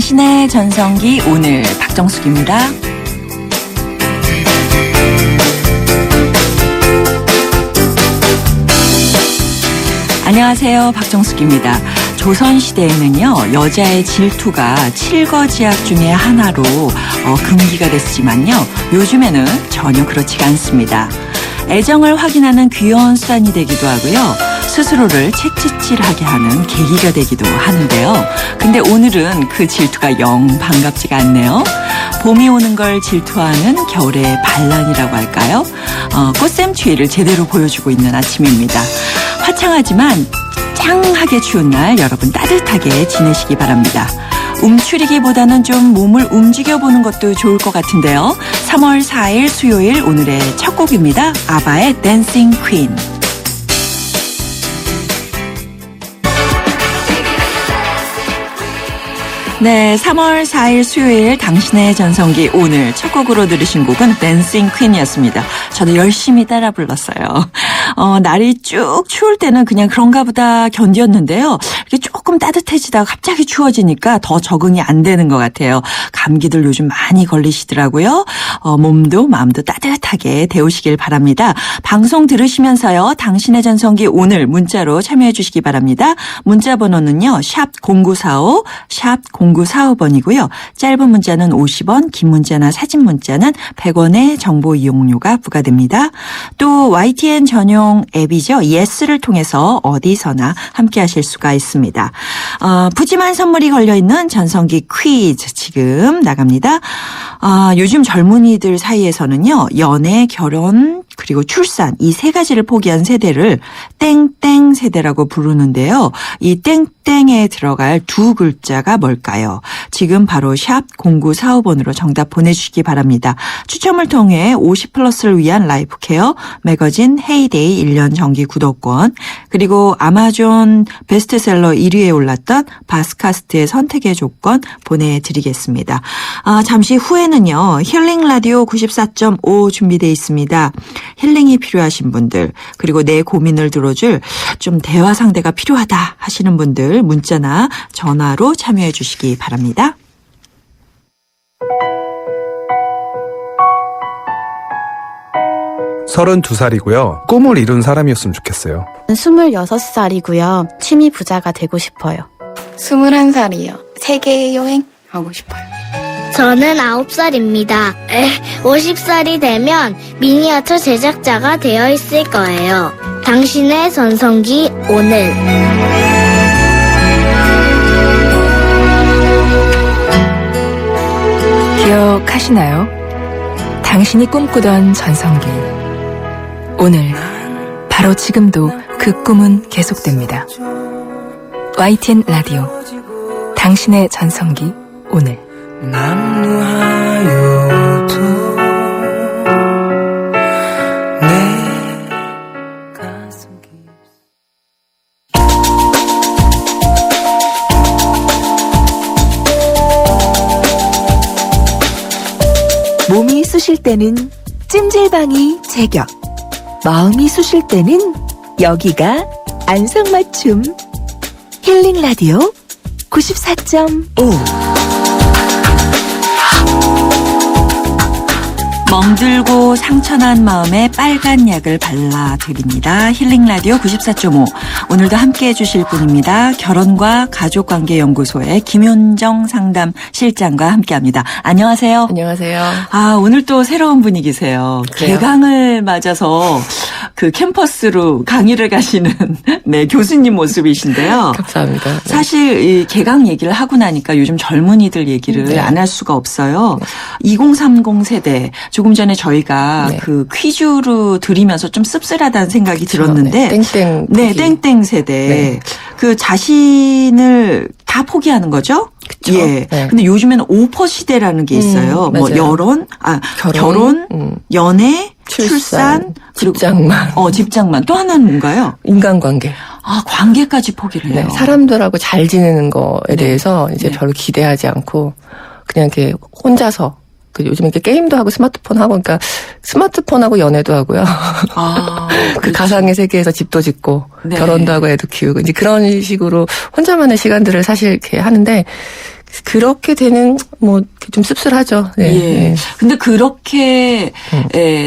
당신의 전성기 오늘 박정숙입니다. 안녕하세요. 박정숙입니다. 조선시대에는요, 여자의 질투가 칠거지약 중에 하나로 금기가 됐지만요, 요즘에는 전혀 그렇지가 않습니다. 애정을 확인하는 귀여운 수단이 되기도 하고요, 스스로를 채찍질하게 하는 계기가 되기도 하는데요. 근데 오늘은 그 질투가 영 반갑지가 않네요. 봄이 오는 걸 질투하는 겨울의 반란이라고 할까요? 꽃샘추위를 제대로 보여주고 있는 아침입니다. 화창하지만 짱하게 추운 날 여러분 따뜻하게 지내시기 바랍니다. 움츠리기보다는 좀 몸을 움직여보는 것도 좋을 것 같은데요. 3월 4일 수요일 오늘의 첫 곡입니다. 아바의 댄싱 퀸. 네, 3월 4일 수요일 당신의 전성기 오늘 첫 곡으로 들으신 곡은 댄싱 퀸이었습니다. 저도 열심히 따라 불렀어요. 날이 쭉 추울 때는 그냥 그런가 보다 견뎠는데요. 이렇게 조금 따뜻해지다가 갑자기 추워지니까 더 적응이 안 되는 것 같아요. 감기들 요즘 많이 걸리시더라고요. 몸도 마음도 따뜻하게 데우시길 바랍니다. 방송 들으시면서요, 당신의 전성기 오늘 문자로 참여해 주시기 바랍니다. 문자 번호는요, 샵 0945, 샵 0945번이고요. 짧은 문자는 50원, 긴 문자나 사진 문자는 100원의 정보 이용료가 부과됩니다. 또 YTN 전용 앱이죠. 예스를 통해서 어디서나 함께 하실 수가 있습니다. 푸짐한 선물이 걸려있는 전성기 퀴즈 지금 나갑니다. 요즘 젊은이들 사이에서는요, 연애, 결혼, 그리고 출산 이 세 가지를 포기한 세대를 땡땡 세대라고 부르는데요. 이 땡땡에 들어갈 두 글자가 뭘까요? 지금 바로 샵 0945번으로 정답 보내주시기 바랍니다. 추첨을 통해 50플러스를 위한 라이프케어 매거진 헤이데이 1년 정기 구독권, 그리고 아마존 베스트셀러 1위에 올랐던 바스카스트의 선택의 조건 보내드리겠습니다. 잠시 후에는요, 힐링 라디오 94.5 준비되어 있습니다. 힐링이 필요하신 분들, 그리고 내 고민을 들어줄 좀 대화 상대가 필요하다 하시는 분들 문자나 전화로 참여해 주시기 바랍니다. 서른두 살이고요. 꿈을 이룬 사람이었으면 좋겠어요. 26살이고요. 취미 부자가 되고 싶어요. 21살이요. 세계 여행 하고 싶어요. 저는 9살입니다. 50살이 되면 미니어처 제작자가 되어 있을 거예요. 당신의 전성기 오늘. 기억하시나요? 당신이 꿈꾸던 전성기. 오늘, 바로 지금도 그 꿈은 계속됩니다. YTN 라디오, 당신의 전성기 오늘. 남루하여도 내 가슴 몸이 쑤실 때는 찜질방이 제격, 마음이 쑤실 때는 여기가 안성맞춤. 힐링 라디오 94.5. 멍들고 상처난 마음에 빨간 약을 발라드립니다. 힐링 라디오 94.5. 오늘도 함께해 주실 분입니다. 결혼과 가족관계연구소의 김윤정 상담 실장과 함께합니다. 안녕하세요. 안녕하세요. 오늘 또 새로운 분위기세요. 그래요? 개강을 맞아서 그 캠퍼스로 강의를 가시는 네, 교수님 모습이신데요. 감사합니다. 네. 사실 이 개강 얘기를 하고 나니까 요즘 젊은이들 얘기를 네. 안 할 수가 없어요. 2030 세대, 조금 전에 저희가 네. 그 퀴즈로 드리면서 좀 씁쓸하다는 생각이 들었는데, 네. 땡땡. 네, 포기. 땡땡 세대. 네. 그 자신을 다 포기하는 거죠? 그쵸? 예. 네. 근데 요즘에는 오퍼 시대라는 게 있어요. 뭐 맞아요. 결혼, 연애, 출산, 그리고 직장만. 직장만. 또 하나는 뭔가요? 인간관계. 관계까지 포기를 해요. 네. 사람들하고 잘 지내는 거에 네. 대해서 이제 네. 별로 기대하지 않고 그냥 이렇게 혼자서 요즘 이렇게 게임도 하고 스마트폰 하고, 그러니까 스마트폰하고 연애도 하고요. 그 그렇죠. 가상의 세계에서 집도 짓고, 네. 결혼도 하고 애도 키우고, 이제 그런 식으로 혼자만의 시간들을 사실 이렇게 하는데, 그렇게 되는 뭐 좀 씁쓸하죠. 네. 예. 네. 근데 그렇게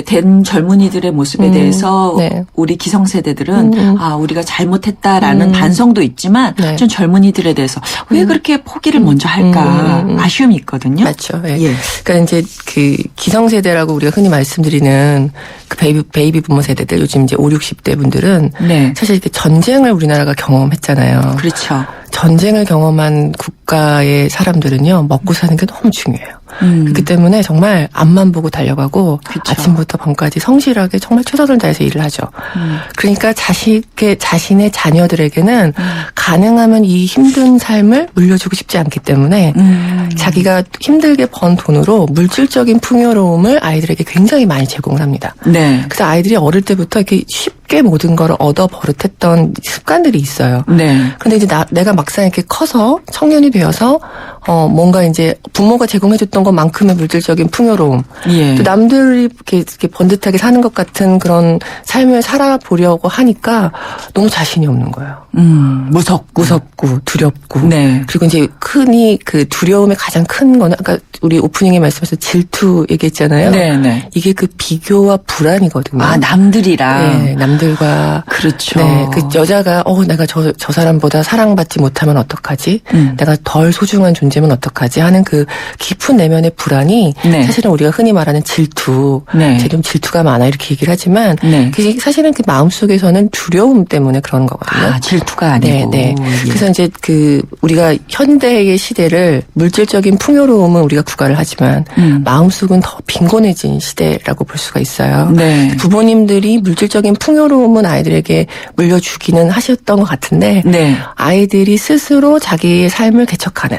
된 젊은이들의 모습에 대해서 네. 우리 기성세대들은 아, 우리가 잘못했다라는 반성도 있지만 네. 좀 젊은이들에 대해서 왜 그렇게 포기를 먼저 할까 아쉬움이 있거든요. 맞죠. 예. 예. 그러니까 이제 그 기성세대라고 우리가 흔히 말씀드리는 그 베이비 부모 세대들 요즘 이제 5, 60대 분들은 네. 사실 이렇게 전쟁을 우리나라가 경험했잖아요. 그렇죠. 전쟁을 경험한 국가의 사람들은요, 먹고 사는 게 너무 중요해요. 그렇기 때문에 정말 앞만 보고 달려가고 그쵸. 아침부터 밤까지 성실하게 정말 최선을 다해서 일을 하죠. 그러니까 자신의 자녀들에게는 가능하면 이 힘든 삶을 물려주고 싶지 않기 때문에 자기가 힘들게 번 돈으로 물질적인 풍요로움을 아이들에게 굉장히 많이 제공을 합니다. 네. 그래서 아이들이 어릴 때부터 이렇게 쉽게 모든 걸 얻어 버릇했던 습관들이 있어요. 네. 근데 이제 내가 막상 이렇게 커서 청년이 되어서 뭔가 이제 부모가 제공해줬던 것만큼의 물질적인 풍요로움, 예. 또 남들이 이렇게 번듯하게 사는 것 같은 그런 삶을 살아보려고 하니까 너무 자신이 없는 거예요. 무섭고 두렵고. 네. 그리고 이제 흔히 그 두려움의 가장 큰 거는 아까 우리 오프닝에 말씀하신 질투 얘기했잖아요. 네, 네. 이게 그 비교와 불안이거든요. 아, 남들이랑. 네, 남들과. 그렇죠. 네, 그 여자가 내가 저 사람보다 사랑받지 못하면 어떡하지? 내가 덜 소중한 존재면 어떡하지? 하는 그 깊은 내면의 불안이 네. 사실은 우리가 흔히 말하는 질투, 네. 좀 질투가 많아 이렇게 얘기를 하지만 네. 그게 사실은 그 마음속에서는 두려움 때문에 그런 거거든요. 아, 질투가 아니고. 네. 예. 그래서 이제 그 우리가 현대의 시대를 물질적인 풍요로움은 우리가 구가를 하지만 마음속은 더 빈곤해진 시대라고 볼 수가 있어요. 네. 부모님들이 물질적인 풍요로움은 아이들에게 물려주기는 하셨던 것 같은데 네. 아이들이 스스로 자기의 삶을 개척하는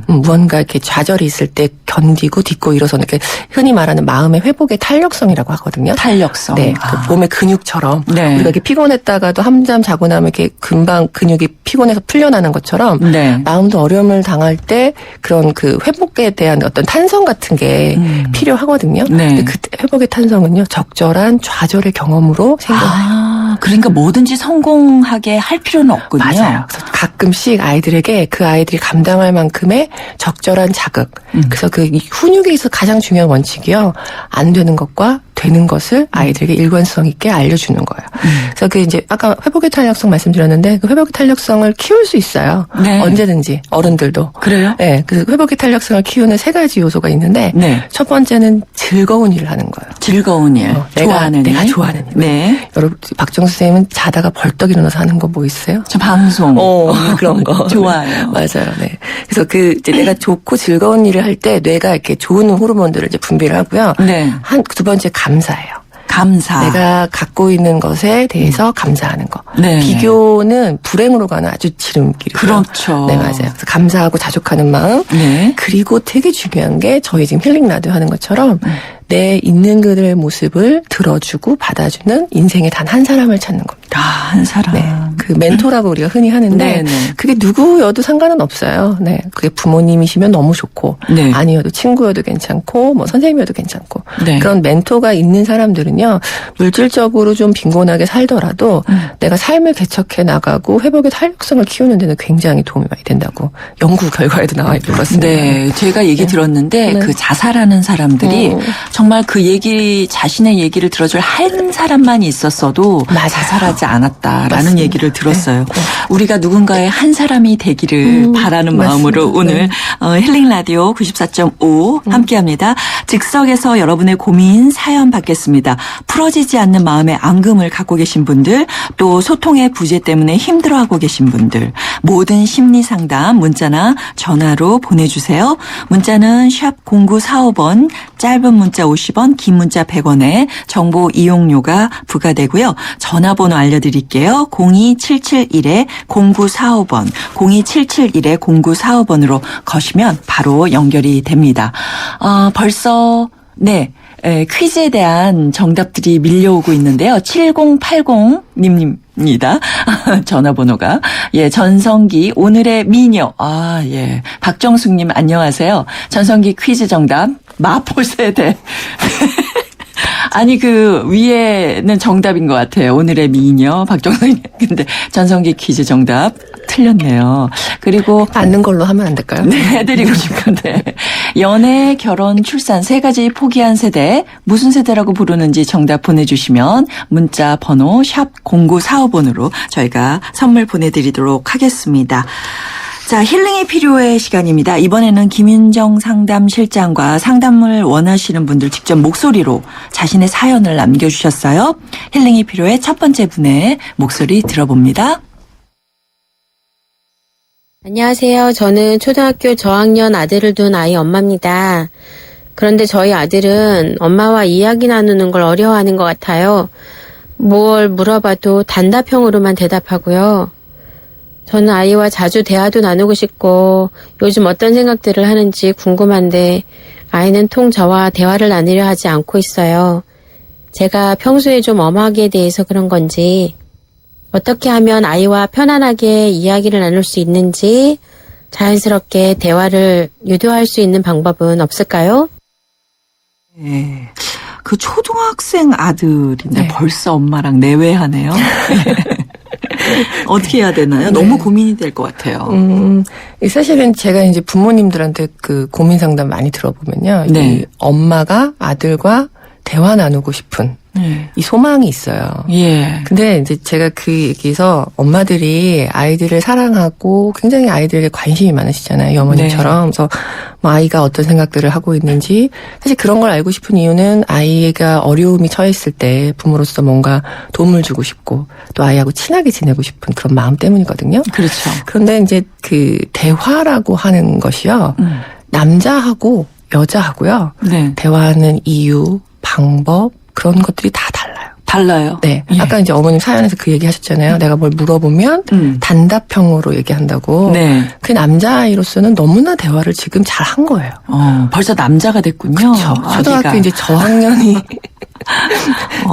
무언가 이렇게 좌절이 있을 때 견디고 딛고 일어서는 게 흔히 말하는 마음의 회복의 탄력성이라고 하거든요. 탄력성. 네, 아. 그 몸의 근육처럼 네. 우리가 이렇게 피곤했다가도 한잠 자고 나면 이렇게 금방 근육이 피곤해서 풀려나는 것처럼 네. 마음도 어려움을 당할 때 그런 그 회복에 대한 어떤 탄성 같은 게 필요하거든요. 네. 근데 그 회복의 탄성은요 적절한 좌절의 경험으로 생겨나요. 아, 그러니까 뭐든지 성공하게 할 필요는 없군요. 맞아요. 그래서 가끔씩 아이들에게 그 아이들이 감당할 만큼의 적절한 자극. 그래서 그 훈육에 있어서 가장 중요한 원칙이요. 안 되는 것과 되는 것을 아이들에게 일관성 있게 알려주는 거예요. 그래서 그 이제 아까 회복의 탄력성 말씀드렸는데 그 회복의 탄력성을 키울 수 있어요. 네. 언제든지 어른들도. 그래요? 네. 그래서 회복의 탄력성을 키우는 세 가지 요소가 있는데 네. 첫 번째는 즐거운 일을 하는 거예요. 즐거운 일. 좋아하는 내가 일. 좋아하는 일. 네. 여러분 박정수 선생님은 자다가 벌떡 일어나서 하는 거 뭐 있어요? 저 방송. 그런 거. 좋아요. 맞아요. 네. 그래서 그 이제 내가 좋고 즐거운 일을 할 때 뇌가 이렇게 좋은 호르몬들을 이제 분비를 하고요. 네. 두 번째 감사해요. 감사. 내가 갖고 있는 것에 대해서 감사하는 거. 네. 비교는 불행으로 가는 아주 지름길이에요. 그렇죠. 네, 맞아요. 그래서 감사하고 자족하는 마음. 네. 그리고 되게 중요한 게 저희 지금 힐링 라디오 하는 것처럼 내 있는 그들의 모습을 들어주고 받아주는 인생의 단 한 사람을 찾는 겁니다. 아, 한 사람. 네. 그 멘토라고 우리가 흔히 하는데 네네. 그게 누구여도 상관은 없어요. 네. 그게 부모님이시면 너무 좋고 네. 아니어도 친구여도 괜찮고 뭐 선생님이어도 괜찮고 네. 그런 멘토가 있는 사람들은요. 물질적으로 좀 빈곤하게 살더라도 내가 삶을 개척해 나가고 회복의 탄력성을 키우는 데는 굉장히 도움이 많이 된다고 연구 결과에도 나와 있는 것 같습니다. 네, 제가 얘기 들었는데 네. 그 자살하는 사람들이 정말 그 자신의 얘기를 들어줄 한 사람만 있었어도 맞아요. 자살하지 않았다라는 맞습니다. 얘기를 들었어요. 네. 우리가 누군가의 한 사람이 되기를 바라는 마음으로 맞습니다. 오늘 힐링 라디오 94.5 함께합니다. 즉석에서 여러분의 고민 사연 받겠습니다. 풀어지지 않는 마음의 앙금을 갖고 계신 분들, 또 소통의 부재 때문에 힘들어하고 계신 분들, 모든 심리 상담 문자나 전화로 보내주세요. 문자는 샵 0945번, 짧은 문자 50원, 긴 문자 100원에 정보 이용료가 부과되고요. 전화번호 알려드릴게요. 02771-0945번, 02771-0945번으로 거시면 바로 연결이 됩니다. 벌써 네. 퀴즈에 대한 정답들이 밀려오고 있는데요. 7080님입니다. 전화번호가. 예, 전성기 오늘의 미녀. 아, 예. 박정숙님 안녕하세요. 전성기 퀴즈 정답. 마포세대. 아니 그 위에는 정답인 것 같아요. 오늘의 미녀 박정숙님. 근데 전성기 퀴즈 정답 틀렸네요. 그리고 맞는 걸로 하면 안 될까요? 네, 해드리고 싶은데 연애, 결혼, 출산 세 가지 포기한 세대 무슨 세대라고 부르는지 정답 보내주시면 문자 번호 샵 0945번으로 저희가 선물 보내드리도록 하겠습니다. 자, 힐링이 필요해 시간입니다. 이번에는 김윤정 상담실장과 상담을 원하시는 분들 직접 목소리로 자신의 사연을 남겨주셨어요. 힐링이 필요해 첫 번째 분의 목소리 들어봅니다. 안녕하세요. 저는 초등학교 저학년 아들을 둔 아이 엄마입니다. 그런데 저희 아들은 엄마와 이야기 나누는 걸 어려워하는 것 같아요. 뭘 물어봐도 단답형으로만 대답하고요. 저는 아이와 자주 대화도 나누고 싶고 요즘 어떤 생각들을 하는지 궁금한데 아이는 통 저와 대화를 나누려 하지 않고 있어요. 제가 평소에 좀 엄하게 대해서 그런 건지 어떻게 하면 아이와 편안하게 이야기를 나눌 수 있는지 자연스럽게 대화를 유도할 수 있는 방법은 없을까요? 네. 그 초등학생 아들인데 네. 벌써 엄마랑 내외하네요. 어떻게 해야 되나요? 너무 고민이 될 것 같아요. 사실은 제가 이제 부모님들한테 그 고민 상담 많이 들어보면요. 네. 이 엄마가 아들과 대화 나누고 싶은 네. 이 소망이 있어요. 예. 근데 이제 제가 그 얘기에서 엄마들이 아이들을 사랑하고 굉장히 아이들에게 관심이 많으시잖아요. 이 어머님처럼. 그래서 뭐 아이가 어떤 생각들을 하고 있는지 사실 그런 걸 알고 싶은 이유는 아이가 어려움이 처했을 때 부모로서 뭔가 도움을 주고 싶고 또 아이하고 친하게 지내고 싶은 그런 마음 때문이거든요. 그렇죠. 그런데 이제 그 대화라고 하는 것이요. 남자하고 여자하고요. 네. 대화하는 이유, 방법 그런 것들이 다 달라요. 달라요. 네. 예. 아까 이제 어머님 사연에서 그 얘기 하셨잖아요. 내가 뭘 물어보면 단답형으로 얘기한다고. 네. 그 남자아이로서는 너무나 대화를 지금 잘 한 거예요. 벌써 남자가 됐군요. 그렇죠. 초등학교 아기가. 이제 저학년이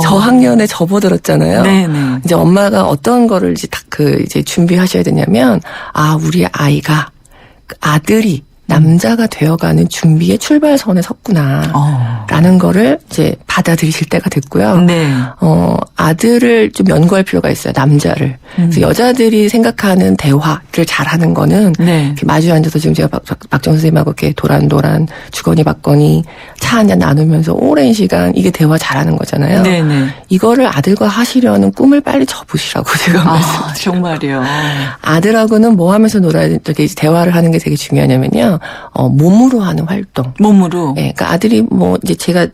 저학년에 접어들었잖아요. 네네. 이제 엄마가 어떤 거를 이제 이제 준비하셔야 되냐면 우리 아이가 아들이 남자가 되어가는 준비의 출발선에 섰구나. 라는 거를 이제 받아들이실 때가 됐고요. 네. 아들을 좀 연구할 필요가 있어요. 남자를. 그래서 여자들이 생각하는 대화를 잘하는 거는 네. 이렇게 마주 앉아서 지금 제가 박정 선생님하고 이렇게 도란도란 주거니 받거니 차 한잔 나누면서 오랜 시간 이게 대화 잘하는 거잖아요. 네네. 이거를 아들과 하시려는 꿈을 빨리 접으시라고 제가 말씀드려요. 정말요. 아들하고는 뭐 하면서 놀아야 이렇게 대화를 하는 게 되게 중요하냐면요. 몸으로 하는 활동. 몸으로. 예, 그러니까 아들이 뭐 이제 제가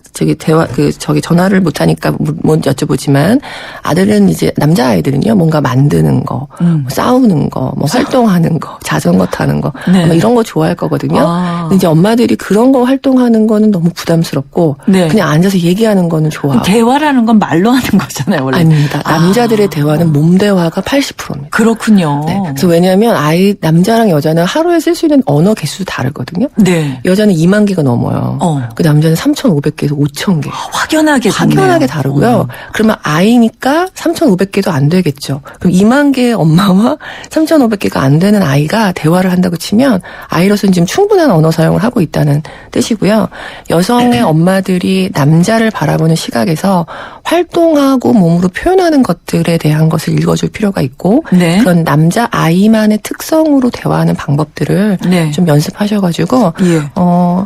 전화를 못 하니까 못 여쭤보지만 아들은 이제 남자 아이들은요 뭔가 만드는 거, 뭐 싸우는 거, 뭐 활동하는 거, 자전거 타는 거, 네. 뭐 이런 거 좋아할 거거든요. 근데 이제 엄마들이 그런 거 활동하는 거는 너무 부담스럽고 네. 그냥 앉아서 얘기하는 거는 좋아. 대화라는 건 말로 하는 거잖아요, 원래. 아닙니다. 남자들의 대화는 몸 대화가 80%입니다. 그렇군요. 네. 그래서 왜냐하면 남자랑 여자는 하루에 쓸 수 있는 언어 개수도 다르거든요. 네. 여자는 2만 개가 넘어요. 그 남자는 3,500개에서 5,000개. 확연하게 확연하게 다르고요. 그러면 아이니까 3,500개도 안 되겠죠. 그럼 2만 개의 엄마와 3,500개가 안 되는 아이가 대화를 한다고 치면 아이로서는 지금 충분한 언어 사용을 하고 있다는 뜻이고요. 여성의 엄마들이 남자를 바라보는 시각에서 활동하고 몸으로 표현하는 것들에 대한 것을 읽어줄 필요가 있고 네. 그런 남자 아이만의 특성으로 대화하는 방법들을 네. 좀 연습하셔가지고 예.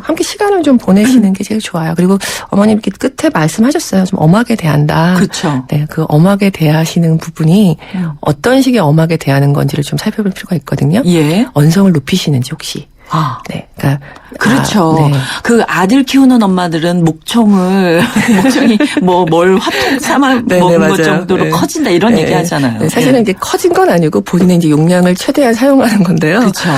함께 시간을 좀 보내시는 게 제일 좋아요. 그리고 어머님 이렇게 끝에 말씀하셨어요. 좀 엄하게 대한다. 그렇죠. 네, 그 엄하게 대하시는 부분이 어떤 식의 엄하게 대하는 건지를 좀 살펴볼 필요가 있거든요. 예. 언성을 높이시는지 혹시. 네, 그러니까 그렇죠. 네. 그 아들 키우는 엄마들은 목청이 뭘 화통 삼아 네, 먹은 네, 것 맞아요. 정도로 네. 커진다 이런 네. 얘기 하잖아요. 네, 사실은 이게 커진 건 아니고 본인의 이제 용량을 최대한 사용하는 건데요. 그렇죠.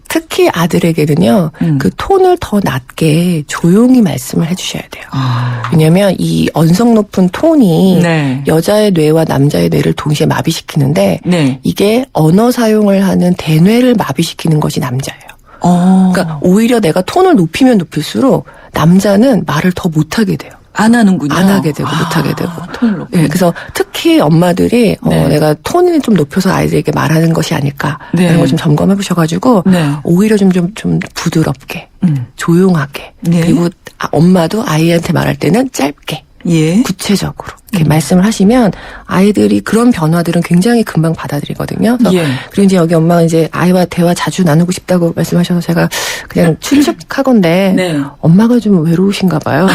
특히 아들에게는요, 그 톤을 더 낮게 조용히 말씀을 해주셔야 돼요. 왜냐면 이 언성 높은 톤이 네. 여자의 뇌와 남자의 뇌를 동시에 마비시키는데 네. 이게 언어 사용을 하는 대뇌를 마비시키는 것이 남자예요. 그러니까 오히려 내가 톤을 높이면 높일수록 남자는 말을 더 못하게 돼요. 안 하는군요. 안 하게 되고 못하게 되고. 톤을 높이. 네, 그래서 특히 엄마들이 네. 내가 톤을 좀 높여서 아이들에게 말하는 것이 아닐까 네. 하는 걸 좀 점검해 보셔가지고 네. 오히려 좀 부드럽게 조용하게 네. 그리고 엄마도 아이한테 말할 때는 짧게 예. 구체적으로 이렇게 말씀을 하시면 아이들이 그런 변화들은 굉장히 금방 받아들이거든요. 그래서 예. 그리고 이제 여기 엄마가 이제 아이와 대화 자주 나누고 싶다고 말씀하셔서 제가 그냥 추측하건데 네. 엄마가 좀 외로우신가 봐요.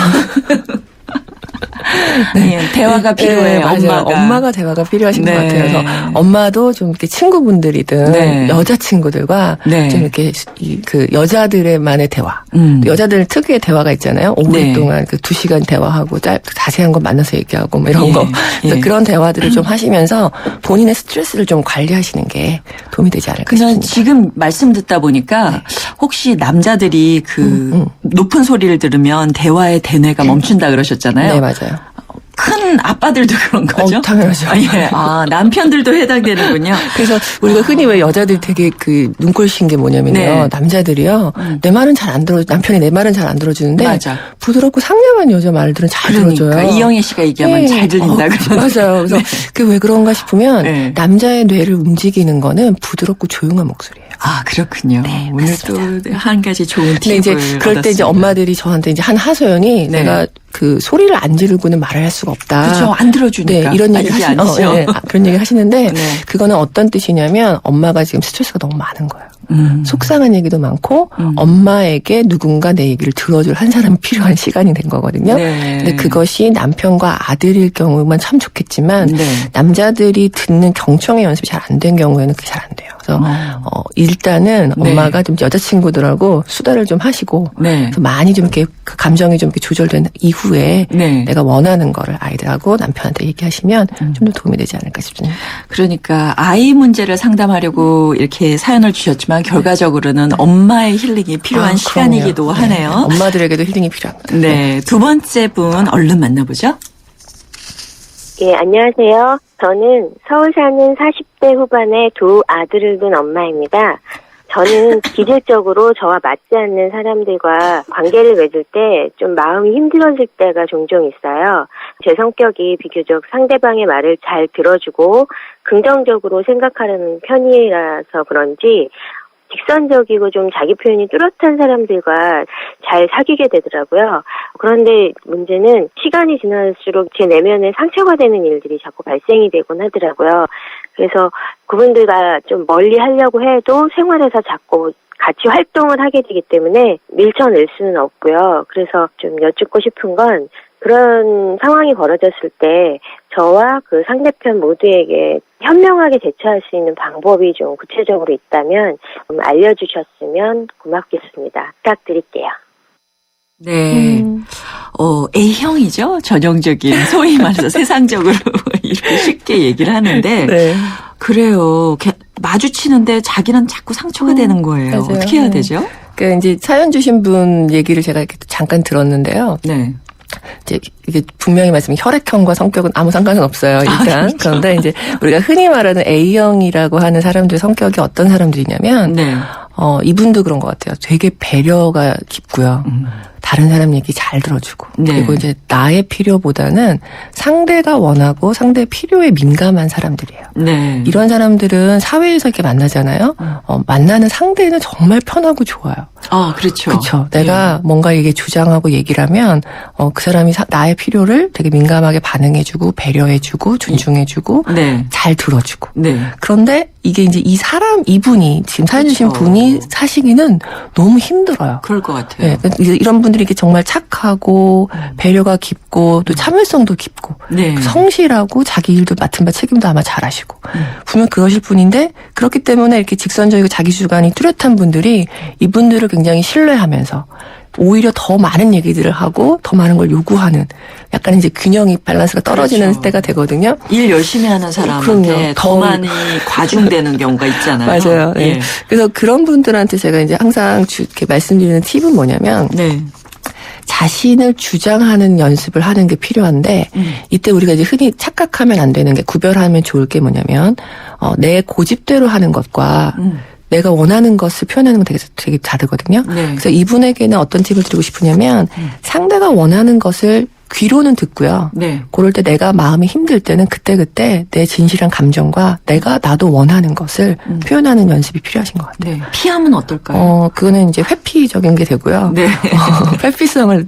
네. 대화가 필요해요. 맞아요. 엄마가 대화가 필요하신 네. 것 같아요. 그래서 엄마도 좀 이렇게 친구분들이든 네. 여자친구들과 네. 좀 이렇게 그 여자들의만의 대화, 여자들 특유의 대화가 있잖아요. 오랫동안 그 2시간 대화하고 자세한 거 만나서 얘기하고 뭐 이런 예. 거. 그래서 예. 그런 대화들을 좀 하시면서 본인의 스트레스를 좀 관리하시는 게 도움이 되지 않을까 그냥 싶습니다. 지금 말씀 듣다 보니까 혹시 남자들이 그 높은 소리를 들으면 대화의 대뇌가 멈춘다 그러셨잖아요. 네, 맞아요. 큰 아빠들도 그런 거죠? 당연하죠. 아, 예. 아, 남편들도 해당되는군요. 그래서 우리가 흔히 왜 여자들이 되게 그 눈꼴신 게 뭐냐면요. 네. 남자들이요. 내 말은 잘 안 들어, 남편이 내 말은 잘 안 들어주는데. 맞아. 부드럽고 상냥한 여자 말들은 잘 들어줘요. 그러니까 이영애 씨가 얘기하면 네. 잘 들린다 그러는. 맞아요. 그래서 그게 왜 그런가 싶으면 네. 남자의 뇌를 움직이는 거는 부드럽고 조용한 목소리예요. 아, 그렇군요. 네, 오늘 맞습니다. 또 한 가지 좋은 근데 팁을 이제 그럴 때 이제 얻었습니다. 엄마들이 저한테 이제 한 하소연이 네. 내가 그 소리를 안 지르고는 말을 할 수가 없다. 그렇죠. 안 들어주니까. 네, 이런 얘기 이게 하시는 아니죠. 그런 얘기 하시는데 네. 그거는 어떤 뜻이냐면 엄마가 지금 스트레스가 너무 많은 거예요. 음. 속상한 얘기도 많고 엄마에게 누군가 내 얘기를 들어줄 한 사람이 필요한 시간이 된 거거든요. 네. 근데 그것이 남편과 아들일 경우만 참 좋겠지만 네. 남자들이 듣는 경청의 연습이 잘 안 된 경우에는 그게 잘 안 돼요. 그래서 일단은 네. 엄마가 좀 여자친구들하고 수다를 좀 하시고 네. 그래서 많이 좀 이렇게 그 감정이 좀 이렇게 조절된 이후에 네. 내가 원하는 거를 아이들하고 남편한테 얘기하시면 좀 더 도움이 되지 않을까 싶습니다. 그러니까 아이 문제를 상담하려고 이렇게 사연을 주셨지만 결과적으로는 엄마의 힐링이 필요한 시간이기도 그럼요. 하네요. 네. 엄마들에게도 힐링이 필요합니다. 네. 두 번째 분 얼른 만나보죠. 예, 안녕하세요. 저는 서울 사는 40대 후반의 두 아들을 둔 엄마입니다. 저는 기질적으로 저와 맞지 않는 사람들과 관계를 맺을 때 좀 마음이 힘들어질 때가 종종 있어요. 제 성격이 비교적 상대방의 말을 잘 들어주고 긍정적으로 생각하려는 편이라서 그런지 직선적이고 좀 자기 표현이 뚜렷한 사람들과 잘 사귀게 되더라고요. 그런데 문제는 시간이 지날수록 제 내면에 상처가 되는 일들이 자꾸 발생이 되곤 하더라고요. 그래서 그분들과 좀 멀리 하려고 해도 생활에서 자꾸 같이 활동을 하게 되기 때문에 밀쳐낼 수는 없고요. 그래서 좀 여쭙고 싶은 건 그런 상황이 벌어졌을 때 저와 그 상대편 모두에게 현명하게 대처할 수 있는 방법이 좀 구체적으로 있다면 좀 알려주셨으면 고맙겠습니다. 부탁드릴게요. 네. A형이죠. 전형적인, 소위 말해서 세상적으로 이렇게 쉽게 얘기를 하는데. 네. 그래요. 마주치는데 자기는 자꾸 상처가 되는 거예요. 맞아요. 어떻게 해야 되죠? 그 이제 사연 주신 분 얘기를 제가 이렇게 잠깐 들었는데요. 네. 이제 이게 분명히 말씀이 혈액형과 성격은 아무 상관은 없어요. 일단. 그렇죠. 그런데 이제 우리가 흔히 말하는 A형이라고 하는 사람들의 성격이 어떤 사람들이냐면 네. 이분도 그런 것 같아요. 되게 배려가 깊고요. 다른 사람 얘기 잘 들어주고. 네. 그리고 이제 나의 필요보다는 상대가 원하고 상대의 필요에 민감한 사람들이에요. 네. 이런 사람들은 사회에서 이렇게 만나잖아요. 만나는 상대는 정말 편하고 좋아요. 아, 그렇죠. 그렇죠. 내가 뭔가 이게 주장하고 얘기를 하면 그 사람이 나의 필요를 되게 민감하게 반응해주고 배려해주고 존중해주고 네. 잘 들어주고. 네. 그런데 이게 이제 이분이 지금 사연 주신 그렇죠. 분이 사시기는 너무 힘들어요. 그럴 것 같아요. 네, 이런 분들이 이게 정말 착하고 배려가 깊고 또 참을성도 깊고 네. 성실하고 자기 일도 맡은 바 책임도 아마 잘하시고 분명 그러실 분인데 그렇기 때문에 이렇게 직선적이고 자기 주관이 뚜렷한 분들이 이분들을 굉장히 신뢰하면서 오히려 더 많은 얘기들을 하고 더 많은 걸 요구하는 약간 이제 균형이 밸런스가 떨어지는 그렇죠. 때가 되거든요. 일 열심히 하는 사람한테 그럼요. 더 많이 과중되는 경우가 있잖아요. 맞아요. 네. 예. 그래서 그런 분들한테 제가 이제 항상 이렇게 말씀드리는 팁은 뭐냐면 네. 자신을 주장하는 연습을 하는 게 필요한데 이때 우리가 이제 흔히 착각하면 안 되는 게 구별하면 좋을 게 뭐냐면 내 고집대로 하는 것과 내가 원하는 것을 표현하는 건 되게 다르거든요. 네. 그래서 이분에게는 어떤 팁을 드리고 싶으냐면 상대가 원하는 것을 귀로는 듣고요. 네. 그럴 때 내가 마음이 힘들 때는 그때그때 내 진실한 감정과 내가 나도 원하는 것을 표현하는 연습이 필요하신 것 같아요. 네. 피하면 어떨까요? 그거는 이제 회피적인 게 되고요. 네. 회피성을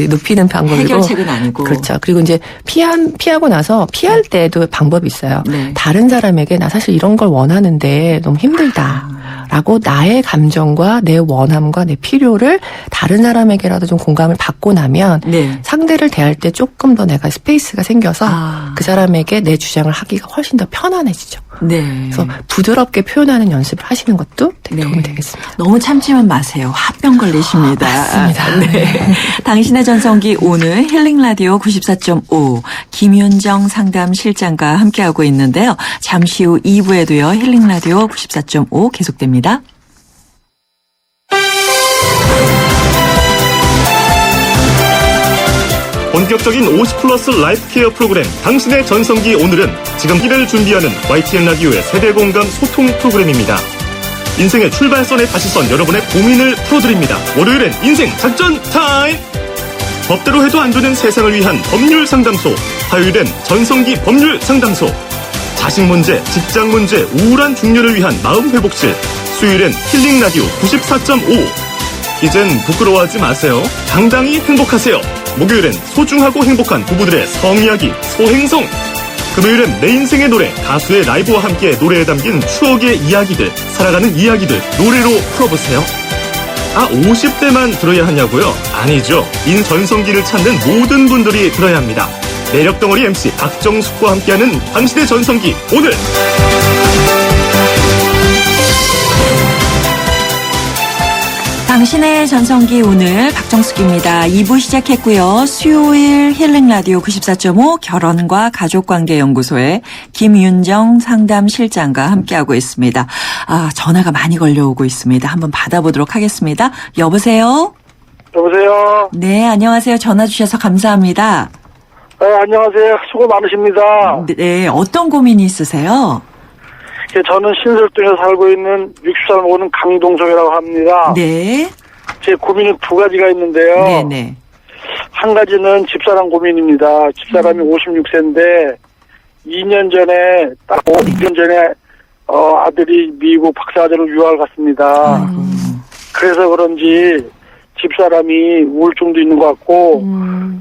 높이는 방법이고. 해결책은 아니고. 그렇죠. 그리고 이제 피하고 나서 피할 때도 방법이 있어요. 네. 다른 사람에게 나 사실 이런 걸 원하는데 너무 힘들다. 라고 나의 감정과 내 원함과 내 필요를 다른 사람에게라도 좀 공감을 받고 나면 네. 상대를 대할 때 조금 더 내가 스페이스가 생겨서 그 사람에게 내 주장을 하기가 훨씬 더 편안해지죠. 네. 그래서 부드럽게 표현하는 연습을 하시는 것도 되게 네. 도움이 되겠습니다. 너무 참지만 마세요. 화병 걸리십니다. 맞습니다. 네. 당신의 전성기 오늘 힐링라디오 94.5 김윤정 상담실장과 함께하고 있는데요. 잠시 후 2부에도요. 힐링라디오 94.5 계속됩니다. 본격적인 50플러스 라이프 케어 프로그램 당신의 전성기 오늘은 지금 1회를 준비하는 YTN 라디오의 세대공감 소통 프로그램입니다. 인생의 출발선에 다시 선 여러분의 고민을 풀어드립니다. 월요일엔 인생 작전 타임! 법대로 해도 안 되는 세상을 위한 법률 상담소. 화요일엔 전성기 법률 상담소. 자식 문제, 직장 문제, 우울한 중년을 위한 마음 회복실. 수요일엔 힐링 라디오 94.5. 이젠 부끄러워하지 마세요. 당당히 행복하세요. 목요일엔 소중하고 행복한 부부들의 성이야기 소행성. 금요일엔 내 인생의 노래 가수의 라이브와 함께 노래에 담긴 추억의 이야기들, 살아가는 이야기들 노래로 풀어보세요. 50대만 들어야 하냐고요? 아니죠. 인전성기를 찾는 모든 분들이 들어야 합니다. 매력덩어리 MC 박정숙과 함께하는 당신의 전성기 오늘. 당신의 전성기 오늘 박정숙입니다. 2부 시작했고요. 수요일 힐링라디오 94.5 결혼과 가족관계연구소의 김윤정 상담실장과 함께하고 있습니다. 전화가 많이 걸려오고 있습니다. 한번 받아보도록 하겠습니다. 여보세요? 여보세요? 네, 안녕하세요. 전화 주셔서 감사합니다. 안녕하세요. 수고 많으십니다. 네, 어떤 고민이 있으세요? 저는 신설동에 살고 있는 60살 먹는 강동석이라고 합니다. 네. 제 고민은 두 가지가 있는데요. 네네. 한 가지는 집사람 고민입니다. 집사람이 56세인데 2년 전에 딱 5년 전에 아들이 미국 박사과정으로 유학을 갔습니다. 그래서 그런지 집사람이 우울증도 있는 것 같고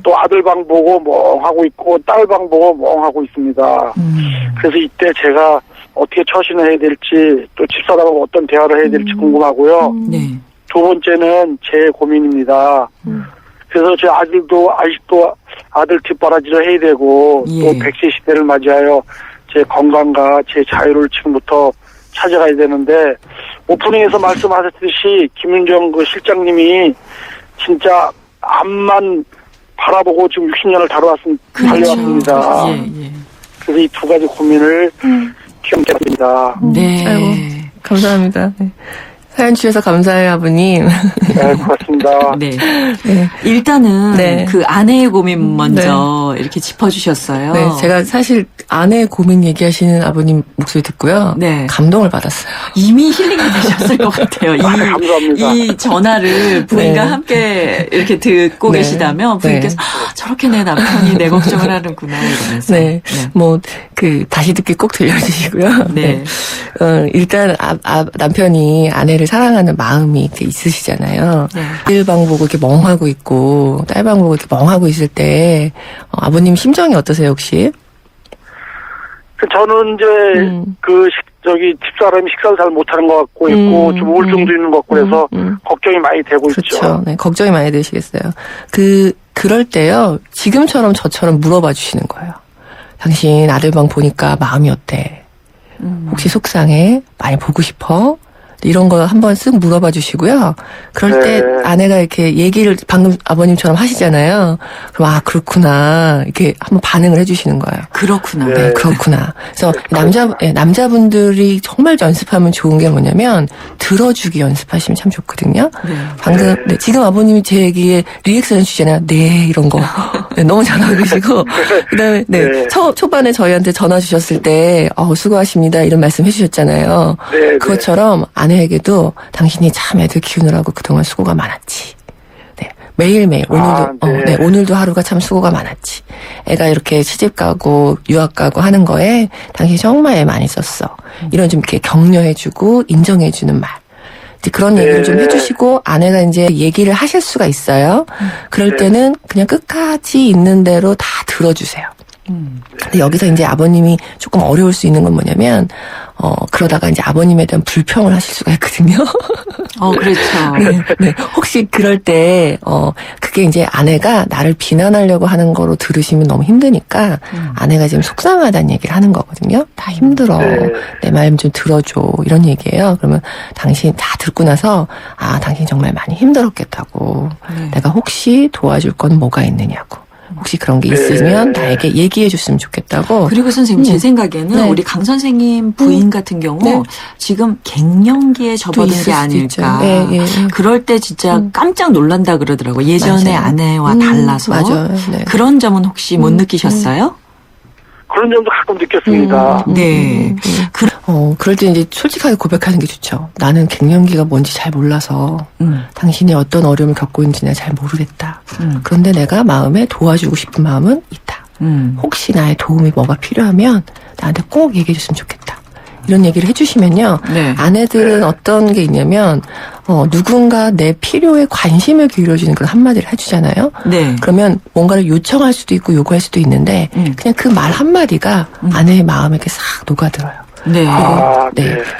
또 아들 방 보고 멍하고 있고 딸 방 보고 멍하고 있습니다. 그래서 이때 제가 어떻게 처신을 해야 될지 또 집사람하고 어떤 대화를 해야 될지 궁금하고요. 네. 두 번째는 제 고민입니다. 그래서 제 아들도 아직도 아들 뒷바라지를 해야 되고 예. 또 100세 시대를 맞이하여 제 건강과 제 자유를 지금부터 찾아가야 되는데 오프닝에서 말씀하셨듯이 김윤정 그 실장님이 진짜 앞만 바라보고 지금 60년을 달려왔습니다. 예. 그래서 이 두 가지 고민을 기억해드립니다. 네. 아이고, 감사합니다. 네. 사연 주셔서 감사해요, 아버님. 네, 고맙습니다. 네. 일단은 네. 그 아내의 고민 먼저 이렇게 짚어주셨어요. 네, 제가 사실 아내의 고민 얘기하시는 아버님 목소리 듣고요. 네. 감동을 받았어요. 이미 힐링이 되셨을 것 같아요. 감사합니다. 이 전화를 부인과 네. 함께 이렇게 듣고 네. 계시다면 부인께서 저렇게 내 남편이 내 걱정을 하는구나 이러면서. 네. 다시 듣기 꼭 들려주시고요. 네. 일단, 남편이 아내를 사랑하는 마음이 이렇게 있으시잖아요. 네. 아들 방 보고 이렇게 멍하고 있고, 딸 방 보고 이렇게 멍하고 있을 때, 아버님 심정이 어떠세요, 혹시? 저는 이제, 집사람이 식사를 잘 못하는 것 같고 있고, 좀 우울증도 있는 것 같고 그래서 걱정이 많이 되고 있죠. 그렇죠. 네, 걱정이 많이 되시겠어요. 그럴 때요, 지금처럼 저처럼 물어봐 주시는 거예요. 당신 아들 방 보니까 마음이 어때? 혹시 속상해? 많이 보고 싶어? 이런 거 한번 쓱 물어봐 주시고요. 그럴 때 아내가 이렇게 얘기를 방금 아버님처럼 하시잖아요. 그럼 그렇구나. 이렇게 한번 반응을 해 주시는 거예요. 그렇구나. 네, 그렇구나. 그래서 남자분들이 정말 연습하면 좋은 게 뭐냐면 들어주기 연습하시면 참 좋거든요. 방금 지금 아버님이 제 얘기에 리액션 해주시잖아요. 네, 이런 거. 네, 너무 잘하고 계시고 그다음에 초반에 저희한테 전화 주셨을 때 수고하십니다 이런 말씀 해주셨잖아요. 그것처럼 아내에게도 당신이 참 애들 키우느라고 그동안 수고가 많았지. 네, 매일매일 오늘도 네. 오늘도 하루가 참 수고가 많았지. 애가 이렇게 시집 가고 유학 가고 하는 거에 당신이 정말 애 많이 썼어. 이런 좀 이렇게 격려해주고 인정해주는 말. 이제 그런 얘기를 좀 해주시고 아내가 이제 얘기를 하실 수가 있어요. 그럴 때는 그냥 끝까지 있는 대로 다 들어주세요. 근데 여기서 이제 아버님이 조금 어려울 수 있는 건 뭐냐면, 그러다가 이제 아버님에 대한 불평을 하실 수가 있거든요. 그렇죠. 네. 혹시 그럴 때, 그게 이제 아내가 나를 비난하려고 하는 거로 들으시면 너무 힘드니까, 아내가 지금 속상하다는 얘기를 하는 거거든요. 다 힘들어. 내 말 좀 들어줘. 이런 얘기예요. 그러면 당신 다 듣고 나서, 당신 정말 많이 힘들었겠다고. 내가 혹시 도와줄 건 뭐가 있느냐고. 혹시 그런 게 있으면 나에게 얘기해 줬으면 좋겠다고. 그리고 선생님 제 생각에는 네. 우리 강 선생님 부인 같은 경우 지금 갱년기에 접어든 게 아닐까. 그럴 때 진짜 깜짝 놀란다 그러더라고요. 예전에 맞아요. 아내와 달라서. 맞아요. 네. 그런 점은 혹시 못 느끼셨어요? 그런 점도 가끔 느꼈습니다. 네. 그럴 때 이제 솔직하게 고백하는 게 좋죠. 나는 갱년기가 뭔지 잘 몰라서 당신이 어떤 어려움을 겪고 있는지 내가 잘 모르겠다. 그런데 내가 마음에 도와주고 싶은 마음은 있다. 혹시 나의 도움이 뭐가 필요하면 나한테 꼭 얘기해 줬으면 좋겠다. 이런 얘기를 해주시면요. 아내들은 어떤 게 있냐면 누군가 내 필요에 관심을 기울여주는 그런 한마디를 해주잖아요. 그러면 뭔가를 요청할 수도 있고 요구할 수도 있는데 그냥 그 말 한마디가 아내의 마음에 이렇게 싹 녹아들어요.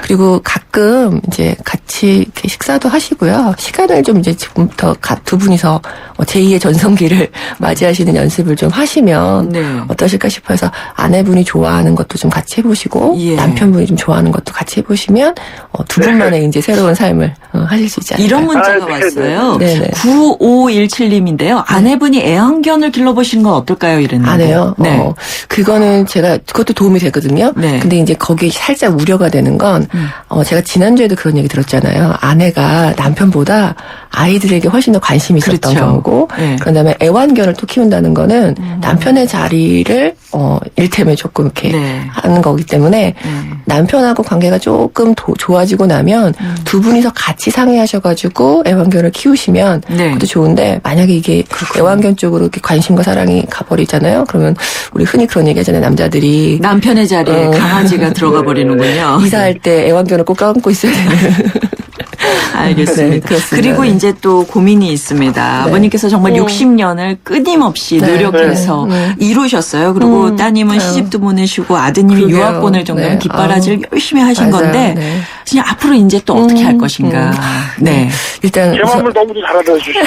그리고 가끔 이제 같이 이렇게 식사도 하시고요. 시간을 좀 이제 지금부터 두 분이서 제2의 전성기를 맞이하시는 연습을 좀 하시면 어떠실까 싶어서 아내분이 좋아하는 것도 좀 같이 해보시고 남편분이 좀 좋아하는 것도 같이 해보시면 두 분만의 이제 새로운 삶을 하실 수 있지 않을까. 이런 문자가 왔어요. 9517님인데요. 아내분이 애완견을 길러보시는 건 어떨까요? 이랬는데. 아내요? 그거는 제가 그것도 도움이 되거든요. 근데 이제 거기에 살짝 우려가 되는 건 제가 지난주에도 그런 얘기 들었잖아요. 아내가 남편보다 아이들에게 훨씬 더 관심이 있었던 경우고 그런 다음에 애완견을 또 키운다는 거는 남편의 자리를 일테면 조금 이렇게 하는 거기 때문에 남편하고 관계가 조금 좋아지고 나면 두 분이서 같이 상의하셔가지고 애완견을 키우시면 그것도 좋은데 만약에 이게 애완견 쪽으로 이렇게 관심과 사랑이 가버리잖아요. 그러면 우리 흔히 그런 얘기 하잖아요. 남자들이 남편의 자리에 강아지가 들어가 버리는군요. 이사할 때 애완견을 꼭 껴안고 있어야 되는. 알겠습니다. 그리고 이제 또 고민이 있습니다. 아버님께서 정말 60년을 끊임없이 노력해서 이루셨어요. 그리고 따님은 시집도 보내시고 아드님이 유학 보낼 정도면 뒷바라지를 열심히 하신 건데 그냥 앞으로 이제 또 어떻게 할 것인가. 일단 제 마음을 너무 잘 알아주시네요.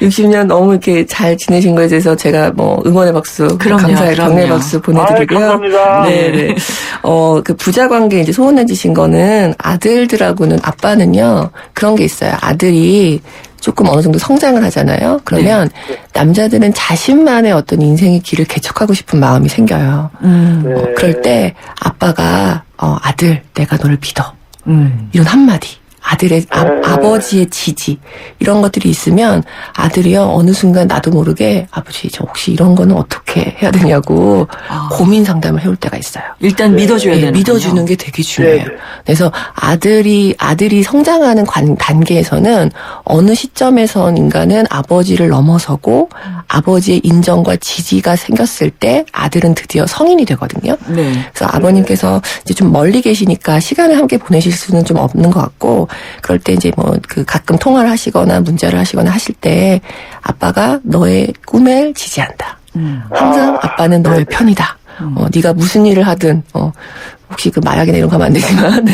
60년 너무 이렇게 잘 지내신 거에 대해서 제가 뭐 응원의 박수, 감사의 격려의 박수 보내드리고요. 감사합니다. 그 부자 관계 이제 소원해지신 거는 아들들하고는 아빠는요 그런 게 있어요. 아들이 조금 어느 정도 성장을 하잖아요. 그러면 남자들은 자신만의 어떤 인생의 길을 개척하고 싶은 마음이 생겨요. 그럴 때 아빠가 아들 내가 너를 믿어. 이런 한마디. 아들의 아버지의 지지 이런 것들이 있으면 아들이요 어느 순간 나도 모르게 아버지 저 혹시 이런 거는 어떻게 해야 되냐고 고민 상담을 해올 때가 있어요. 일단 믿어줘야 되는 믿어주는 게 되게 중요해요. 그래서 아들이 성장하는 단계에서는 어느 시점에선인가는 아버지를 넘어서고 아버지의 인정과 지지가 생겼을 때 아들은 드디어 성인이 되거든요. 그래서 아버님께서 이제 좀 멀리 계시니까 시간을 함께 보내실 수는 좀 없는 것 같고 그럴 때 이제 뭐 그 가끔 통화를 하시거나 문자를 하시거나 하실 때 아빠가 너의 꿈을 지지한다. 항상 아빠는 너의 편이다. 네가 무슨 일을 하든 혹시 그 마약이나 이런 거 하면 안 되지만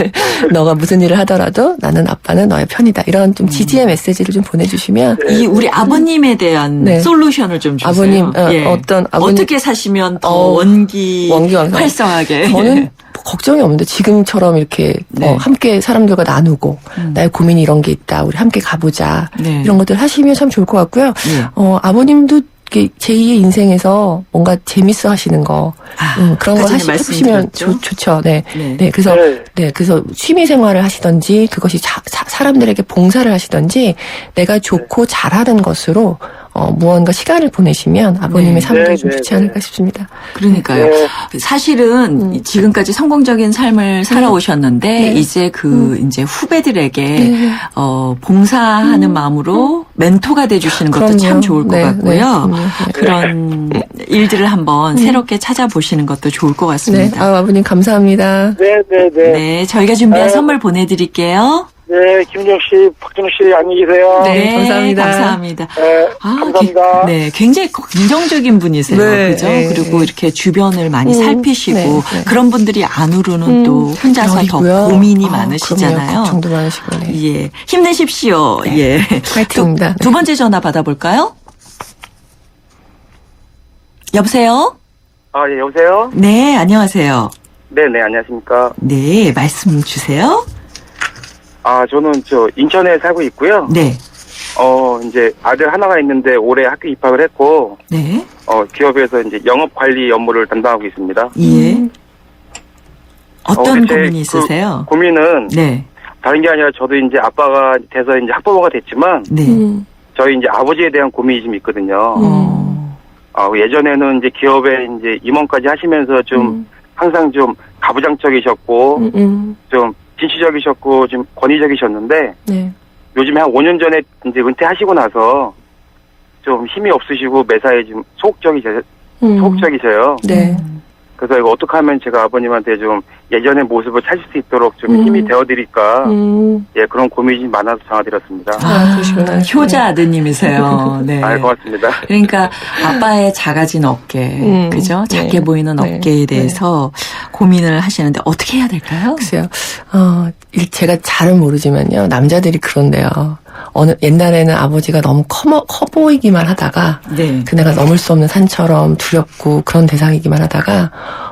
너가 무슨 일을 하더라도 나는 아빠는 너의 편이다. 이런 좀 지지의 메시지를 좀 보내주시면 이 우리 아버님에 대한 솔루션을 좀 주세요. 아버님 어떤 아버님 어떻게 사시면 더 원기 활성하게 저는 걱정이 없는데 지금처럼 이렇게 함께 사람들과 나누고 나의 고민이 이런 게 있다. 우리 함께 가보자. 이런 것들 하시면 참 좋을 것 같고요. 아버님도 제2의 인생에서 뭔가 재밌어 하시는 거, 그런 거 해보시면 좋죠. 그래서 취미 생활을 하시던지, 그것이 사람들에게 봉사를 하시던지, 내가 좋고 잘하는 것으로, 무언가 시간을 보내시면 아버님의 네. 삶도 네, 좀 네, 좋지 네. 않을까 싶습니다. 그러니까요. 네. 사실은 지금까지 성공적인 삶을 살아오셨는데 네. 이제 이제 후배들에게 네. 봉사하는 마음으로 멘토가 돼주시는 것도 그럼요. 참 좋을 것 네, 같고요. 네, 그럼요. 네. 그런 일들을 한번 새롭게 찾아보시는 것도 좋을 것 네, 같습니다. 아버님 감사합니다. 네네네. 네, 저희가 준비한 네. 선물 보내드릴게요. 네, 김정 씨, 박준호 씨, 안녕히 계세요. 네, 감사합니다. 감사합니다. 네, 아, 감사합니다. 네, 굉장히 긍정적인 분이세요. 네, 그죠? 네, 그리고 네. 이렇게 주변을 많이 살피시고 네, 네. 그런 분들이 안으로는 또 혼자서 여리고요. 더 고민이 그럼요. 많으시잖아요. 걱정도 많으시고. 네. 예, 힘내십시오. 예. 파이팅입니다. 두 번째 전화 받아볼까요? 여보세요? 아, 예, 여보세요? 네, 안녕하세요. 네네, 안녕하십니까. 네, 말씀 주세요. 아, 저는 인천에 살고 있고요. 네, 이제 아들 하나가 있는데 올해 학교 입학을 했고, 네, 기업에서 이제 영업 관리 업무를 담당하고 있습니다. 예. 어떤 제 고민이 있으세요? 고민은 네, 다른 게 아니라 저도 이제 아빠가 돼서 이제 학부모가 됐지만, 네. 저희 이제 아버지에 대한 고민이 좀 있거든요. 예전에는 이제 기업에 이제 임원까지 하시면서 좀 항상 좀 가부장적이셨고, 좀 진취적이셨고, 좀 권위적이셨는데, 네. 요즘에 한 5년 전에 이제 은퇴하시고 나서 좀 힘이 없으시고 매사에 좀 소극적이세요. 네. 그래서 이거 어떻게 하면 제가 아버님한테 좀 예전의 모습을 찾을 수 있도록 좀 힘이 되어드릴까, 예, 그런 고민이 좀 많아서 전화드렸습니다. 그러시구나. 효자 아드님이세요. 네. 고맙습니다. 그러니까 아빠의 작아진 어깨, 그죠? 작게 네. 보이는 네. 어깨에 대해서 고민을 하시는데 어떻게 해야 될까요? 글쎄요. 제가 잘은 모르지만요. 남자들이 그런데요. 옛날에는 아버지가 너무 커 보이기만 하다가, 네. 그네가 넘을 수 없는 산처럼 두렵고 그런 대상이기만 하다가,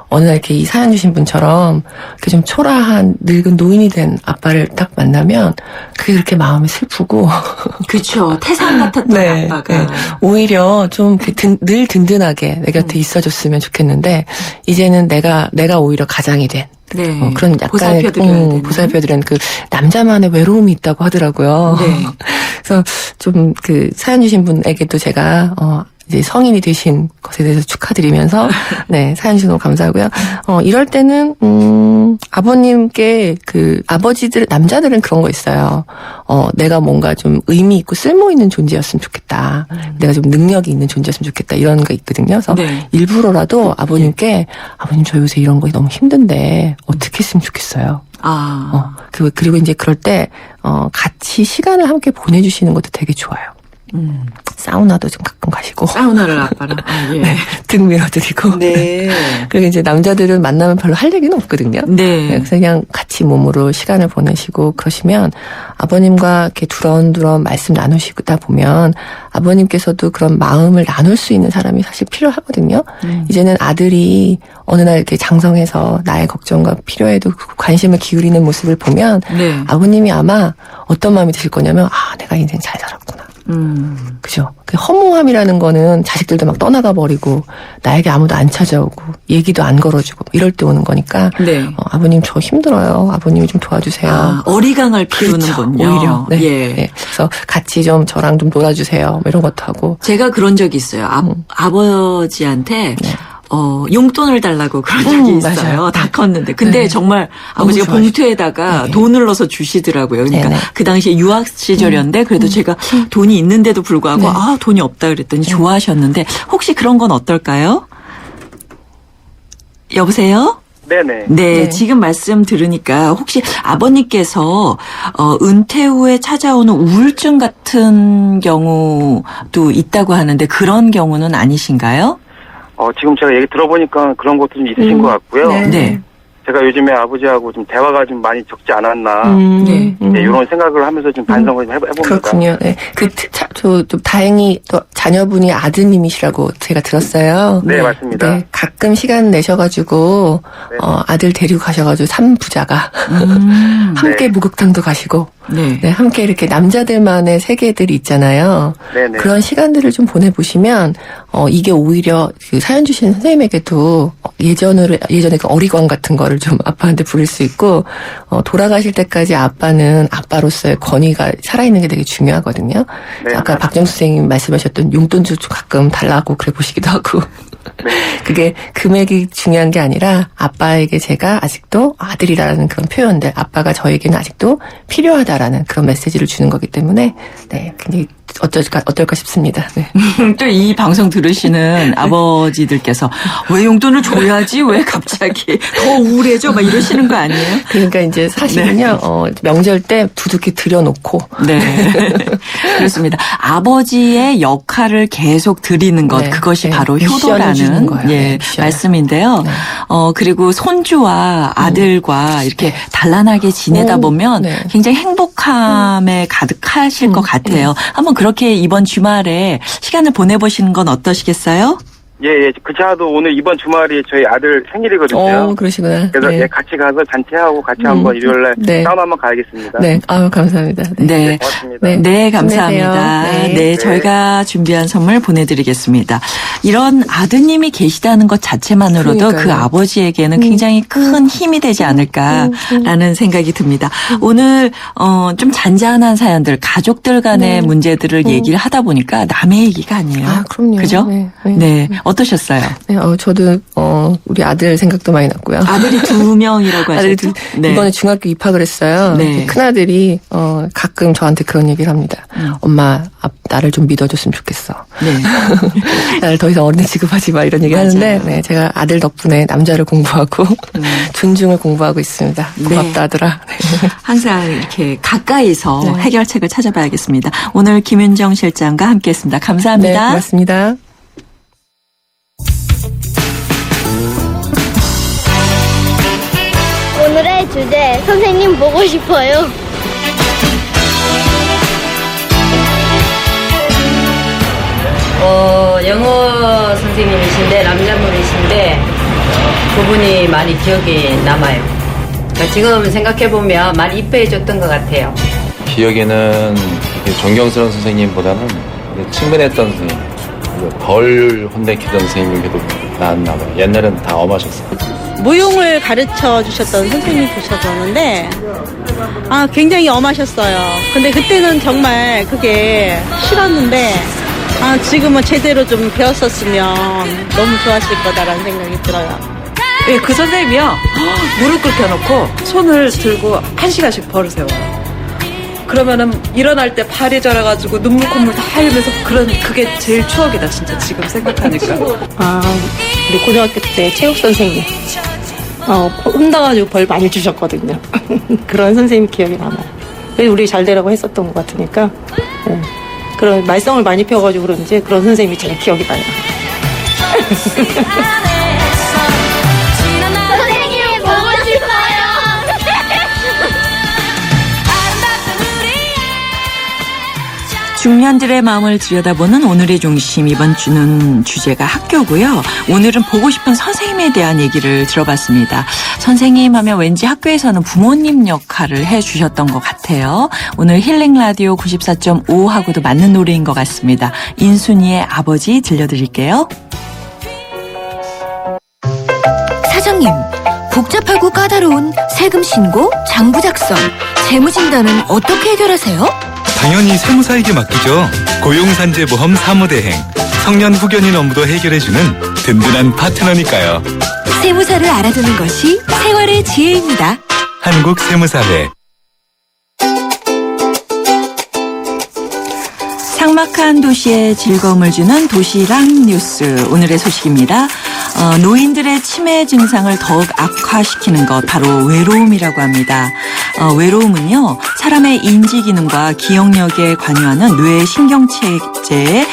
어느 날 이렇게 이 사연 주신 분처럼, 이렇게 좀 초라한 늙은 노인이 된 아빠를 딱 만나면, 그게 그렇게 마음이 슬프고. 그렇죠. 태산 같았던 아빠가. 오히려 좀 늘 든든하게 내 곁에 있어줬으면 좋겠는데, 이제는 내가 오히려 가장이 된, 네. 그런 약간의 보살펴드려야 되는. 보살펴드리는 그 남자만의 외로움이 있다고 하더라고요. 네. 그래서 좀 사연 주신 분에게도 제가 이제 성인이 되신 것에 대해서 축하드리면서 네, 사연 주셔서 너무 감사하고요. 이럴 때는 아버님께 남자들은 그런 거 있어요. 내가 뭔가 좀 의미 있고 쓸모 있는 존재였으면 좋겠다. 내가 좀 능력이 있는 존재였으면 좋겠다. 이런 거 있거든요. 그래서 네. 일부러라도 아버님께 아버님 저 요새 이런 거 너무 힘든데 어떻게 했으면 좋겠어요. 그리고 이제 그럴 때 같이 시간을 함께 보내주시는 것도 되게 좋아요. 사우나도 좀 가끔 가시고. 사우나를 아빠랑. 예. 네, 등 밀어드리고. 네. 그리고 이제 남자들은 만나면 별로 할 얘기는 없거든요. 네. 그래서 그냥 같이 몸으로 시간을 보내시고 그러시면 아버님과 이렇게 두런두런 말씀 나누시다 보면 아버님께서도 그런 마음을 나눌 수 있는 사람이 사실 필요하거든요. 이제는 아들이 어느 날 이렇게 장성해서 나의 걱정과 필요에도 관심을 기울이는 모습을 보면 네. 아버님이 아마 어떤 마음이 드실 거냐면 내가 인생 잘 살았구나. 그죠? 그 허무함이라는 거는 자식들도 막 떠나가 버리고 나에게 아무도 안 찾아오고 얘기도 안 걸어주고 이럴 때 오는 거니까 네. 아버님 저 힘들어요. 아버님이 좀 도와주세요. 어리광을 피우는군요. 그렇죠. 오히려. 네. 예. 네. 그래서 같이 좀 저랑 좀 놀아주세요. 뭐 이런 것도 하고. 제가 그런 적이 있어요. 아버지한테 용돈을 달라고 그런 적이 있어요. 맞아요. 다 컸는데. 근데 네. 정말 아버지가 좋아하시죠. 봉투에다가 네. 돈을 넣어서 주시더라고요. 그러니까 네네. 그 당시에 유학 시절이었는데 그래도 제가 돈이 있는데도 불구하고 네. 돈이 없다 그랬더니 좋아하셨는데 혹시 그런 건 어떨까요? 여보세요? 네네. 네, 지금 말씀 들으니까 혹시 아버님께서 은퇴 후에 찾아오는 우울증 같은 경우도 있다고 하는데 그런 경우는 아니신가요? 지금 제가 얘기 들어보니까 그런 것도 좀 있으신 것 같고요. 네. 제가 요즘에 아버지하고 좀 대화가 좀 많이 적지 않았나. 네. 이런 생각을 하면서 좀 반성을 좀 해봅니다. 그렇군요. 네. 좀 다행히 또 자녀분이 아드님이시라고 제가 들었어요. 네, 맞습니다. 네, 가끔 시간 내셔가지고, 네. 아들 데리고 가셔가지고 3부자가 함께 네. 목욕탕도 가시고, 네, 함께 이렇게 남자들만의 세계들이 있잖아요. 네네. 그런 시간들을 좀 보내보시면, 이게 오히려 그 사연 주신 선생님에게도 예전에 그 어리광 같은 거를 좀 아빠한테 부릴 수 있고, 돌아가실 때까지 아빠는 아빠로서의 권위가 살아있는 게 되게 중요하거든요. 네. 아까 박정수 선생님 말씀하셨던 용돈도 좀 가끔 달라고 그래 보시기도 하고. 그게 금액이 중요한 게 아니라 아빠에게 제가 아직도 아들이라는 그런 표현들, 아빠가 저에게는 아직도 필요하다라는 그런 메시지를 주는 거기 때문에 네, 굉장히 어떨까 싶습니다. 네. 또 이 방송 들으시는 아버지들께서 왜 용돈을 줘야지 왜 갑자기 더 우울해져 막 이러시는 거 아니에요? 그러니까 이제 사실은요 명절 때 두둑히 들여놓고 네 그렇습니다. 아버지의 역할을 계속 드리는 것 그것이 바로 효도라는 말씀인데요. 그리고 손주와 아들과 이렇게 단란하게 지내다 보면 굉장히 행복함에 가득하실 것 같아요. 한번 그렇게 이번 주말에 시간을 보내보시는 건 어떠시겠어요? 예. 그차도 오늘 이번 주말이 저희 아들 생일이거든요. 그러시구나. 그래서 예, 같이 가서 잔치하고 같이 한번 일요일날 싸움 한번 가야겠습니다. 네, 감사합니다. 네, 고맙습니다. 네, 감사합니다. 네. 저희가 준비한 선물 보내드리겠습니다. 이런 아드님이 계시다는 것 자체만으로도 그 아버지에게는 굉장히 큰 힘이 되지 않을까라는 생각이 듭니다. 오늘 좀 잔잔한 사연들, 가족들 간의 문제들을 얘기를 하다 보니까 남의 얘기가 아니에요. 그럼요. 그죠? 네. 어떠셨어요? 네, 저도 우리 아들 생각도 많이 났고요. 아들이 2명이라고 하셨죠? 이번에 중학교 입학을 했어요. 큰 아들이 가끔 저한테 그런 얘기를 합니다. 엄마, 나를 좀 믿어줬으면 좋겠어. 나를 더 이상 어린애 취급하지 마 이런 얘기 하는데 제가 아들 덕분에 남자를 공부하고 존중을 공부하고 있습니다. 고맙다 아들아. 항상 이렇게 가까이서 해결책을 찾아봐야겠습니다. 오늘 김윤정 실장과 함께했습니다. 감사합니다. 네, 고맙습니다. 오늘의 주제, 선생님 보고 싶어요. 영어 선생님이신데, 남자분이신데, 그분이 많이 기억이 남아요. 그러니까 지금 생각해보면 많이 이뻐해줬던 것 같아요. 기억에는 존경스러운 선생님보다는 친근했던 선생님, 덜 혼내키던 선생님이 계속 나왔나 봐요. 옛날엔 다 엄하셨어요. 무용을 가르쳐 주셨던 선생님이 계셨었는데 굉장히 엄하셨어요. 근데 그때는 정말 그게 싫었는데 지금은 제대로 좀 배웠었으면 너무 좋았을 거다라는 생각이 들어요. 네, 그 선생님이요. 무릎 꿇혀놓고 손을 들고 1시간씩 벌을 세워요. 그러면은 일어날 때 발이 저려가지고 눈물 콧물 다 흘리면서 그게 제일 추억이다 진짜 지금 생각하니까. 우리 고등학교 때 체육 선생님 혼나가지고 벌 많이 주셨거든요. 그런 선생님 기억이 남아요. 그래서 우리 잘 되라고 했었던 것 같으니까 그런 말썽을 많이 펴가지고 그런지 그런 선생님이 제일 기억이 나요. 선생님 보고 싶어요. 중년들의 마음을 들여다보는 오늘의 중심, 이번 주는 주제가 학교고요. 오늘은 보고 싶은 선생님에 대한 얘기를 들어봤습니다. 선생님 하면 왠지 학교에서는 부모님 역할을 해주셨던 것 같아요. 오늘 힐링 라디오 94.5하고도 맞는 노래인 것 같습니다. 인순이의 아버지 들려드릴게요. 사장님, 복잡하고 까다로운 세금 신고, 장부 작성, 재무 진단은 어떻게 해결하세요? 당연히 세무사에게 맡기죠. 고용산재보험 사무대행. 청년 후견인 업무도 해결해주는 든든한 파트너니까요. 세무사를 알아두는 것이 생활의 지혜입니다. 한국세무사회. 삭막한 도시에 즐거움을 주는 도시락 뉴스, 오늘의 소식입니다. 노인들의 치매 증상을 더욱 악화시키는 것, 바로 외로움이라고 합니다. 외로움은요, 사람의 인지 기능과 기억력에 관여하는 뇌 신경체제에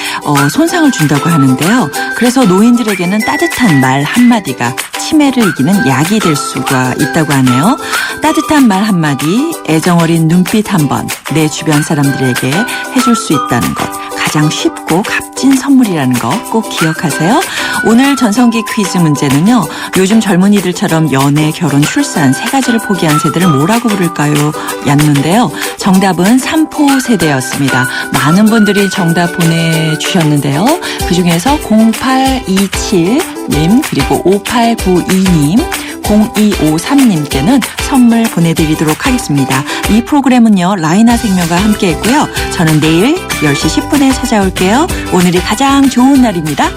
손상을 준다고 하는데요. 그래서 노인들에게는 따뜻한 말 한마디가 치매를 이기는 약이 될 수가 있다고 하네요. 따뜻한 말 한마디, 애정어린 눈빛 한번 내 주변 사람들에게 해줄 수 있다는 것. 가장 쉽고 값진 선물이라는 거 꼭 기억하세요. 오늘 전성기 퀴즈 문제는요. 요즘 젊은이들처럼 연애, 결혼, 출산 세 가지를 포기한 세대를 뭐라고 부를까요? 였는데요. 정답은 3포 세대였습니다. 많은 분들이 정답 보내주셨는데요. 그중에서 0827님 그리고 5892님 0253님께는 선물 보내드리도록 하겠습니다. 이 프로그램은요. 라이나 생명과 함께 했고요. 저는 내일 10시 10분에 찾아올게요. 오늘이 가장 좋은 날입니다.